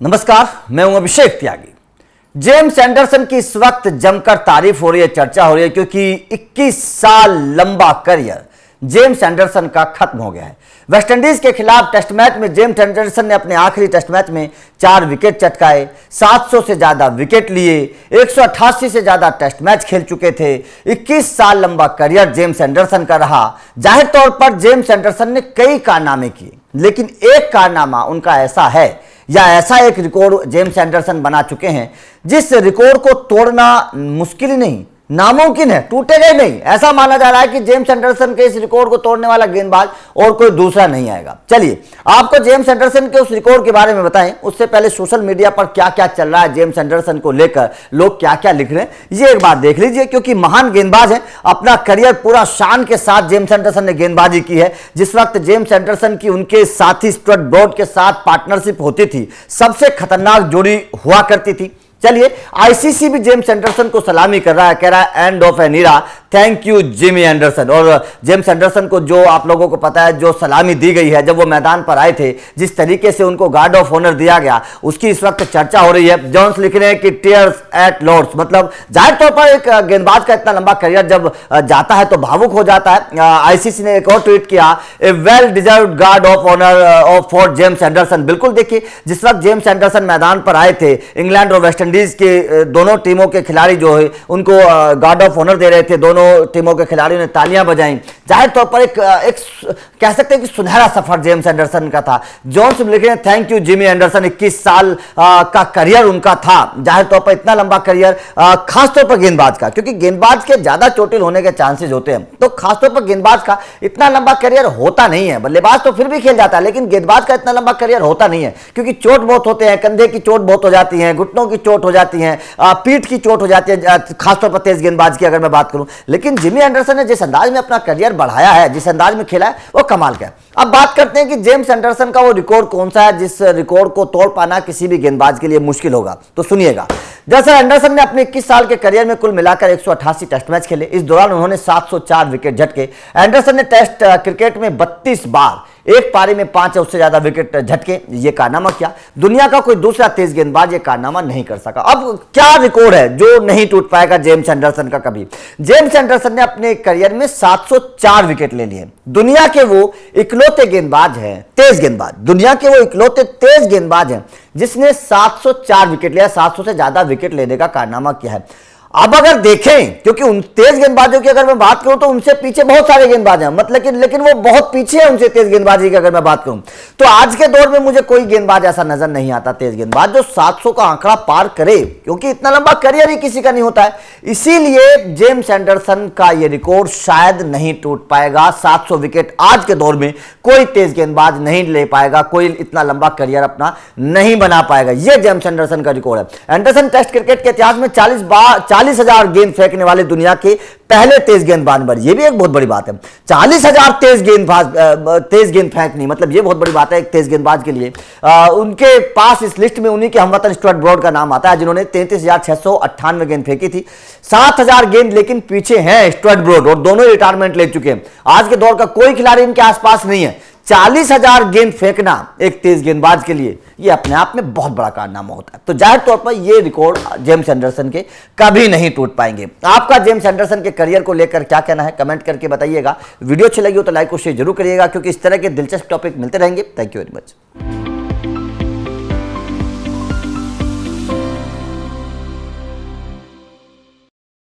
नमस्कार, मैं हूं अभिषेक त्यागी। जेम्स एंडरसन की इस वक्त जमकर तारीफ हो रही है, चर्चा हो रही है, क्योंकि 21 साल लंबा करियर जेम्स एंडरसन का खत्म हो गया है। वेस्टइंडीज के खिलाफ टेस्ट मैच में जेम्स एंडरसन ने अपने आखिरी टेस्ट मैच में 4 विकेट चटकाए, 700 से ज्यादा विकेट लिए, 188 से ज्यादा टेस्ट मैच खेल चुके थे। 21 साल लंबा करियर जेम्स एंडरसन का रहा। जाहिर तौर पर जेम्स एंडरसन ने कई कारनामे किए, लेकिन एक कारनामा उनका ऐसा है या ऐसा एक रिकॉर्ड जेम्स एंडरसन बना चुके हैं जिस रिकॉर्ड को तोड़ना मुश्किल ही नहीं, नामुमकिन है, टूटेगा ही नहीं। ऐसा माना जा रहा है कि जेम्स एंडरसन के इस रिकॉर्ड को तोड़ने वाला गेंदबाज और कोई दूसरा नहीं आएगा। चलिए आपको जेम्स एंडरसन के उस रिकॉर्ड के बारे में बताएं, उससे पहले सोशल मीडिया पर क्या क्या चल रहा है, जेम्स एंडरसन को लेकर लोग क्या क्या लिख रहे हैं, ये एक बार देख लीजिए। क्योंकि महान गेंदबाज है, अपना करियर पूरा शान के साथ जेम्स एंडरसन ने गेंदबाजी की है। जिस वक्त जेम्स एंडरसन की उनके साथी स्टुअर्ट ब्रॉड के साथ पार्टनरशिप होती थी, सबसे खतरनाक जोड़ी हुआ करती थी। चलिए आईसीसी भी जेम्स एंडरसन को सलामी कर रहा है, कह रहा है end of an era, thank you Jimmy Anderson. और जेम्स एंडरसन को जो आप लोगों को पता है, जो सलामी दी गई है जब वो मैदान पर आए थे, जिस तरीके से उनको गार्ड ऑफ ऑनर दिया गया, उसकी इस वक्त चर्चा हो रही है। जॉन्स लिख रहे हैं कि टीयर्स एट लॉर्ड्स, मतलब जाहिर तौर पर एक गेंदबाज का इतना लंबा करियर जब जाता है तो भावुक हो जाता है। आईसीसी ने एक और ट्वीट किया, a well deserved guard of honour for James Anderson. बिल्कुल देखिए, जिस वक्त जेम्स एंडरसन मैदान पर आए थे, इंग्लैंड और वेस्टइंडीज के दोनों टीमों के खिलाड़ी जो है उनको गार्ड ऑफ ऑनर दे रहे थे, दोनों टीमों के खिलाड़ियों ने तालियां बजाई। जाहिर तौर पर एक कह सकते हैं कि सुनहरा सफर जेम्स एंडरसन का था। जॉन्स लिख रहे हैं थैंक यू जिमी एंडरसन, 21 साल का करियर उनका था। जाहिर तौर पर इतना लंबा करियर, खासतौर पर गेंदबाज का, क्योंकि गेंदबाज के ज्यादा चोटिल होने के चांसेस होते हैं, तो खासतौर पर गेंदबाज का इतना लंबा करियर होता नहीं है। बल्लेबाज तो फिर भी खेल जाता है, लेकिन गेंदबाज का इतना लंबा करियर होता नहीं है, क्योंकि चोट बहुत होते हैं, कंधे की चोट बहुत हो जाती है, घुटनों की चोट हो जाती है, पीठ की चोट हो जाती है, खासतौर पर तेज गेंदबाज की अगर मैं बात करूं। लेकिन जिमी एंडरसन ने जिस अंदाज में अपना करियर बढ़ाया है, जिस अंदाज में खेला है, वो कमाल का है। अब बात करते हैं कि जेम्स एंडरसन का वो रिकॉर्ड कौन सा है जिस रिकॉर्ड को तोड़ पाना किसी भी गेंदबाज के लिए मुश्किल होगा। तो सुनिएगा। दरअसल एंडरसन ने अपने 21 साल के करियर में कुल मिलाकर 188 टेस्ट मैच खेले। इस दौरान उन्होंने 704 विकेट झटके। एंडरसन ने टेस्ट क्रिकेट में 32 बार एक पारी में 5 या उससे ज्यादा विकेट झटके ये कारनामा किया। दुनिया का कोई दूसरा तेज गेंदबाज ये कारनामा नहीं कर सका। अब क्या रिकॉर्ड है जो नहीं टूट पाएगा जेम्स एंडरसन का कभी? जेम्स एंडरसन ने अपने करियर में 704 विकेट ले लिए। दुनिया के वो इकलौते गेंदबाज हैं, तेज गेंदबाज, दुनिया के वो इकलौते तेज गेंदबाज हैं जिसने 704 विकेट लिया, 700 से ज्यादा विकेट लेने का कारनामा किया है। अब अगर देखें, क्योंकि उन तेज गेंदबाजों की अगर मैं बात करूं तो उनसे पीछे बहुत सारे गेंदबाज हैं, मतलब लेकिन वो बहुत पीछे है उनसे तेज गेंदबाजी की अगर मैं बात करूं तो आज के दौर में मुझे कोई गेंदबाज ऐसा नजर नहीं आता तेज गेंदबाज जो 700 का आंकड़ा पार करे, क्योंकि इतना लंबा करियर ही किसी का नहीं होता है। इसीलिए जेम्स एंडरसन का यह रिकॉर्ड शायद नहीं टूट पाएगा। 700 विकेट आज के दौर में कोई तेज गेंदबाज नहीं ले पाएगा, कोई इतना लंबा करियर अपना नहीं बना पाएगा। यह जेम्स एंडरसन का रिकॉर्ड है। एंडरसन टेस्ट क्रिकेट के इतिहास में 40,000 गेंद फेंकने वाले दुनिया के पहले तेज गेंदबाज बने। ये भी एक बहुत बड़ी बात है। 40,000 तेज गेंद फेंकनी, मतलब ये बहुत बड़ी बात है एक तेज गेंदबाज के लिए। उनके पास इस लिस्ट में उन्हीं के हमवतन स्टुअर्ट ब्रॉड का नाम आता है, जिन्होंने 33,698 गेंद फेंकी थी। 7,000 गेंद लेकिन पीछे हैं स्टुअर्ट ब्रॉड, और दोनों रिटायरमेंट ले चुके हैं। आज के दौर का कोई खिलाड़ी इनके आसपास नहीं है। 40,000 गेंद फेंकना एक तेज गेंदबाज के लिए यह अपने आप में बहुत बड़ा कारनामा होता है। तो जाहिर तौर पर यह रिकॉर्ड जेम्स एंडरसन के कभी नहीं टूट पाएंगे। आपका जेम्स एंडरसन के करियर को लेकर क्या कहना है, कमेंट करके बताइएगा। वीडियो अच्छी लगी हो तो लाइक और शेयर जरूर करिएगा, क्योंकि इस तरह के दिलचस्प टॉपिक मिलते रहेंगे। Thank you very much.